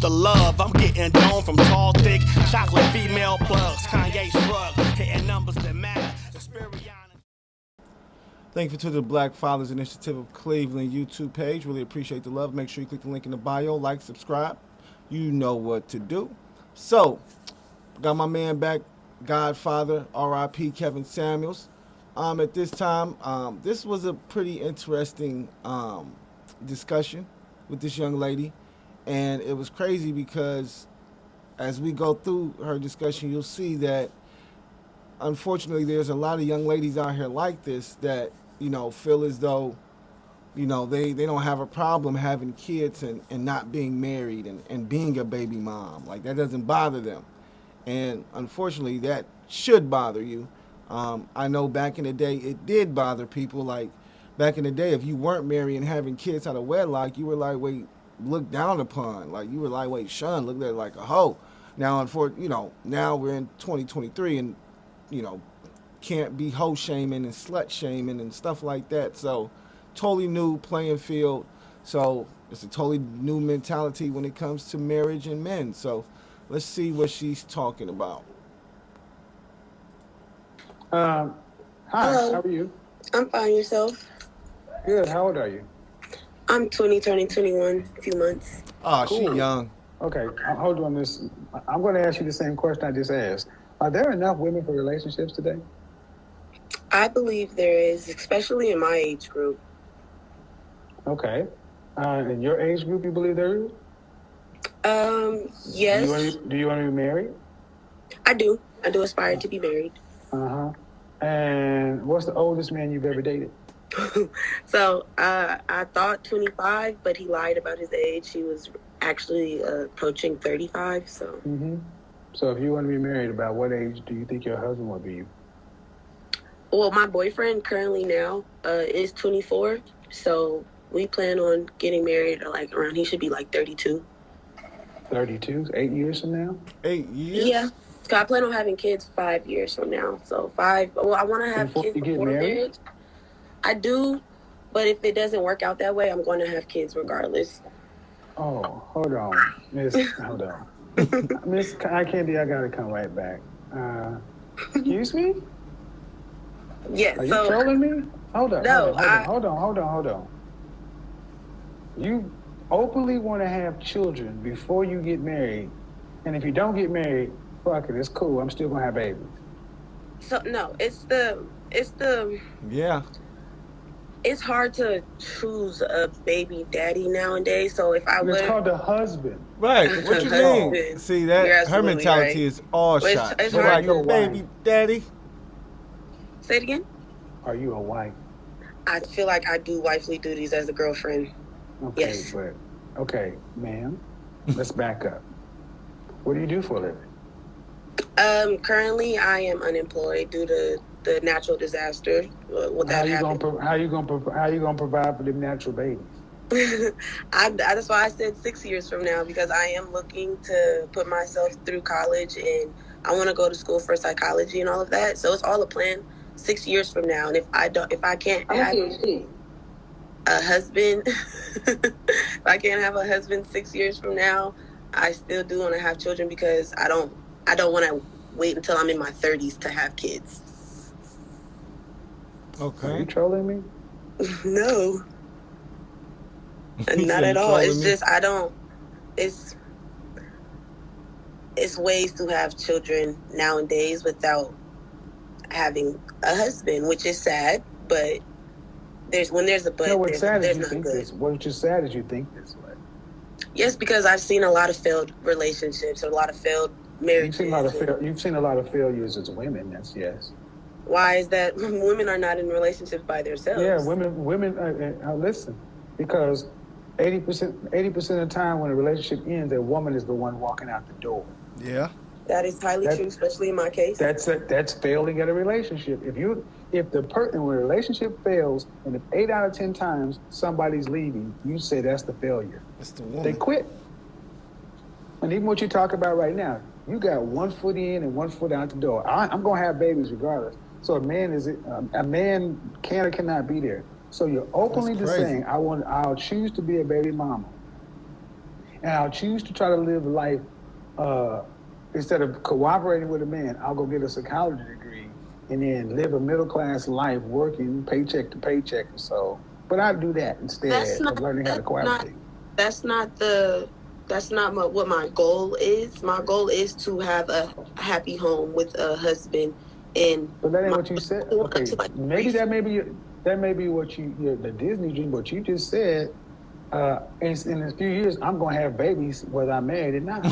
the love. I'm getting down from tall, thick, chocolate female plugs. Kanye shrug, hitting numbers that matter. Thank you to the Black Fathers Initiative of Cleveland YouTube page. Really appreciate the love. Make sure you click the link in the bio, like, subscribe. You know what to do. So, got my man back, Godfather, R.I.P. Kevin Samuels. At this time, this was a pretty interesting discussion with this young lady. And it was crazy because as we go through her discussion, you'll see that unfortunately there's a lot of young ladies out here like this that, you know, feel as though, you know, they don't have a problem having kids and not being married and being a baby mom. Like, that doesn't bother them. And unfortunately, that should bother you. I know back in the day, it did bother people. Like, back in the day, if you weren't married and having kids out of wedlock, you were like, wait, looked down upon. Like, you were like, wait, shunned, looked at it like a hoe. Now, you know, now we're in 2023 and, you know, can't be hoe shaming and slut shaming and stuff like that. So totally new playing field. So it's a totally new mentality when it comes to marriage and men. So let's see what she's talking about. Hi, Hello. how are you? I'm fine. Yourself? Good, how old are you? I'm 20, turning 21, a few months. Oh, Cool. she young. Okay, hold on this. I'm going to ask you the same question I just asked. Are there enough women for relationships today? I believe there is, especially in my age group. Okay. In your age group, you believe there is? Yes. Do you want to be married? I do. I do aspire to be married. Uh-huh. And what's the oldest man you've ever dated? So, I thought 25, but he lied about his age. He was actually approaching 35, so. Mm-hmm. So if you want to be married, about what age do you think your husband will be? Well, my boyfriend currently now is 24, so we plan on getting married like around, he should be like 32. 32? 8 years from now? 8 years? Yeah. So I plan on having kids 5 years from now. So I want to have kids before marriage. I do, but if it doesn't work out that way, I'm going to have kids regardless. Oh, hold on. Miss, hold on. Miss Eye Candy, I got to come right back. Excuse me? Yes. Are you trolling me? Hold on. No, hold on. You openly want to have children before you get married, and if you don't get married, fuck it, it's cool. I'm still gonna have babies. So no, it's the Yeah. It's hard to choose a baby daddy nowadays. So if I would, it's called a husband. Right. What you mean? See that her mentality is all shot. She's like a baby daddy. Say it again. Are you a wife? I feel like I do wifely duties as a girlfriend. Okay, yes. But okay, ma'am. Let's back up. What do you do for a living? Currently I am unemployed due to the natural disaster. How you gonna provide for them natural babies? That's why I said 6 years from now, because I am looking to put myself through college and I want to go to school for psychology and all of that. So it's all a plan 6 years from now. And if I can't have a husband, if I can't have a husband 6 years from now, I still do want to have children because I don't want to wait until I'm in my 30s to have kids. Okay. Are you trolling me? No. Not at all. It's just it's ways to have children nowadays without having a husband, which is sad, but when there's a but, what's sad is you not think good. this. What's just sad is you think this way. Yes, because I've seen a lot of failed relationships, a lot of failed marriages. You've seen a lot of failures as women. That's yes. Why is that? Women are not in relationships by themselves. Yeah, women. Listen, because 80% of the time when a relationship ends, a woman is the one walking out the door. Yeah. That is highly true, especially in my case. That's failing at a relationship. When a relationship fails, and if 8 out of 10 times somebody's leaving, you say that's the failure. That's the woman. They quit. And even what you talk about right now, you got 1 foot in and 1 foot out the door. I'm gonna have babies regardless. So a man can or cannot be there. So you're openly just saying, I'll choose to be a baby mama. And I'll choose to try to live life instead of cooperating with a man. I'll go get a psychology degree and then live a middle class life, working paycheck to paycheck or so. But I do that instead of learning how to cooperate. That's not what my goal is. My goal is to have a happy home with a husband. But that ain't what you said. Okay, maybe that may be what the Disney dream. But you just said, in a few years, I'm gonna have babies whether I'm married or not.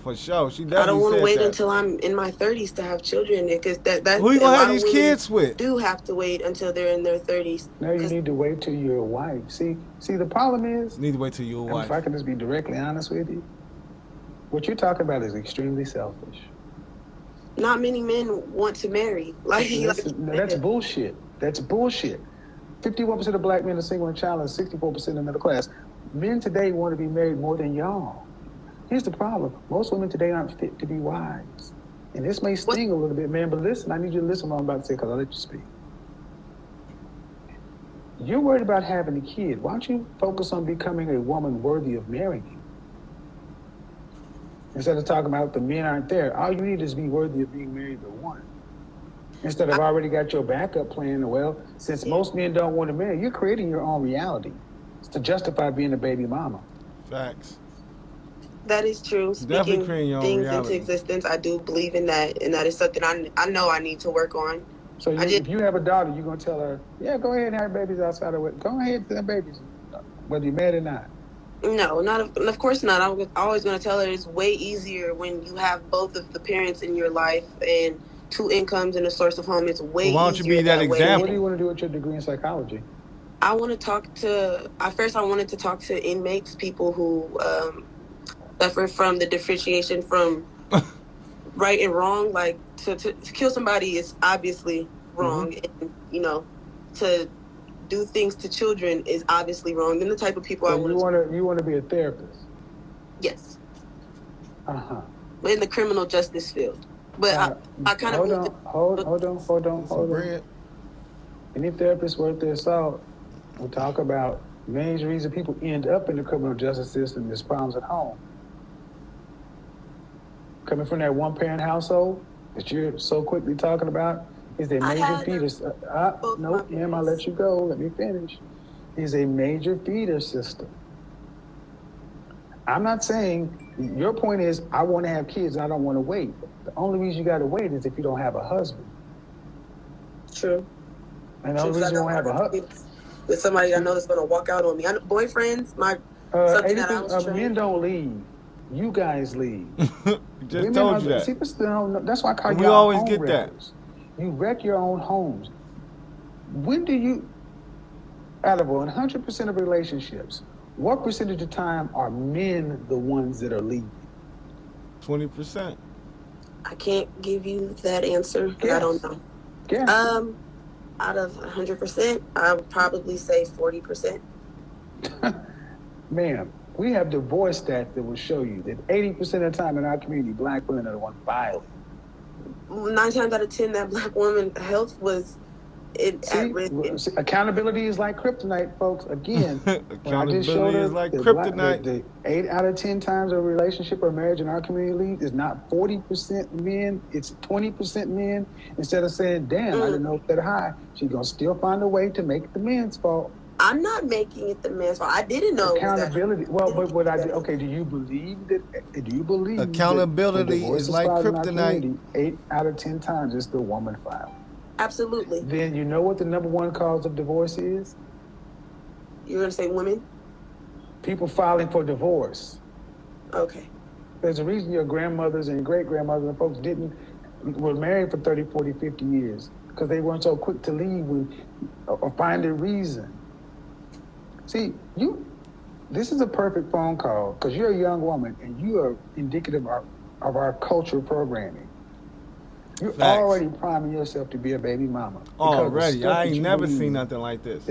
For sure, she definitely. I don't want to wait that. until I'm in my 30s to have children because that who you gonna have these kids with? Do have to wait until they're in their 30s. No, you need to wait till you're a wife. See, the problem is you need to wait till you're a wife. If I can just be directly honest with you, what you're talking about is extremely selfish. Not many men want to marry. That's bullshit. That's bullshit. 51% of black men are single and childless, 64% in the middle class. Men today want to be married more than y'all. Here's the problem. Most women today aren't fit to be wives. And this may sting a little bit, man, but listen, I need you to listen to what I'm about to say because I'll let you speak. You're worried about having a kid. Why don't you focus on becoming a woman worthy of marrying? Instead of talking about the men aren't there, all you need is be worthy of being married to one. Instead of already got your backup plan, well, since most men don't want to marry, you're creating your own reality. It's to justify being a baby mama. Facts. That is true. Speaking things into existence, I do believe in that, and that is something I know I need to work on. So if you have a daughter, you're going to tell her, yeah, go ahead and have babies outside of it. Go ahead and have babies, whether you're married or not. No, of course not. I'm always going to tell her it's way easier when you have both of the parents in your life and two incomes and a source of home. It's way easier. Why don't you be that example? What do you want to do with your degree in psychology? I wanted to talk to inmates, people who suffer from the differentiation from right and wrong. Like to kill somebody is obviously wrong, and to do things to children is obviously wrong. And the type of people you want to be a therapist. Yes. In the criminal justice field, but I kind of hold on. Any therapist worth their salt will talk about major reason people end up in the criminal justice system is problems at home. Coming from that one-parent household that you're so quickly talking about is a major feeder. No, ma'am, I'll let you go. Let me finish. Is a major feeder system. I'm not saying, your point is, I want to have kids and I don't want to wait. The only reason you got to wait is if you don't have a husband. True. And the only reason you don't have a husband. With somebody I know that's going to walk out on me. Boyfriends, something that I was trained. Men don't leave. You guys leave. Just told you that. See, that's why I call you we always get wreckers. You wreck your own homes. When do you, out of 100% of relationships, what percentage of the time are men the ones that are leaving? 20%. I can't give you that answer because I don't know. Yeah. Out of 100%, I would probably say 40%. Ma'am, we have divorce stats that will show you that 80% of the time in our community, black women are the ones violent. 9 times out of 10, that black woman's health was at risk. Accountability is like kryptonite, folks. Again, accountability is like kryptonite. The 8 out of 10 times a relationship or marriage in our community is not 40% men, it's 20% men. Instead of saying, damn, I didn't know that high, she's going to still find a way to make it the men's fault. I'm not making it the man's fault. I didn't know. Accountability. Well, but what I did. Okay, do you believe that? Do you believe accountability is like kryptonite? 8 out of 10 times it's the woman file. Absolutely. Then you know what the number one cause of divorce is? You're gonna say women? People filing for divorce. Okay. There's a reason your grandmothers and great-grandmothers and folks were married for 30, 40, 50 years because they weren't so quick to leave or find a reason. See, this is a perfect phone call because you're a young woman and you are indicative of our cultural programming. You're already priming yourself to be a baby mama. Already. I ain't never seen nothing like this.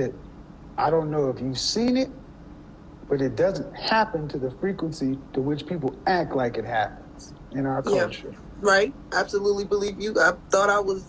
I don't know if you've seen it, but it doesn't happen to the frequency to which people act like it happens in our culture. Yeah, right. Absolutely believe you. I thought I was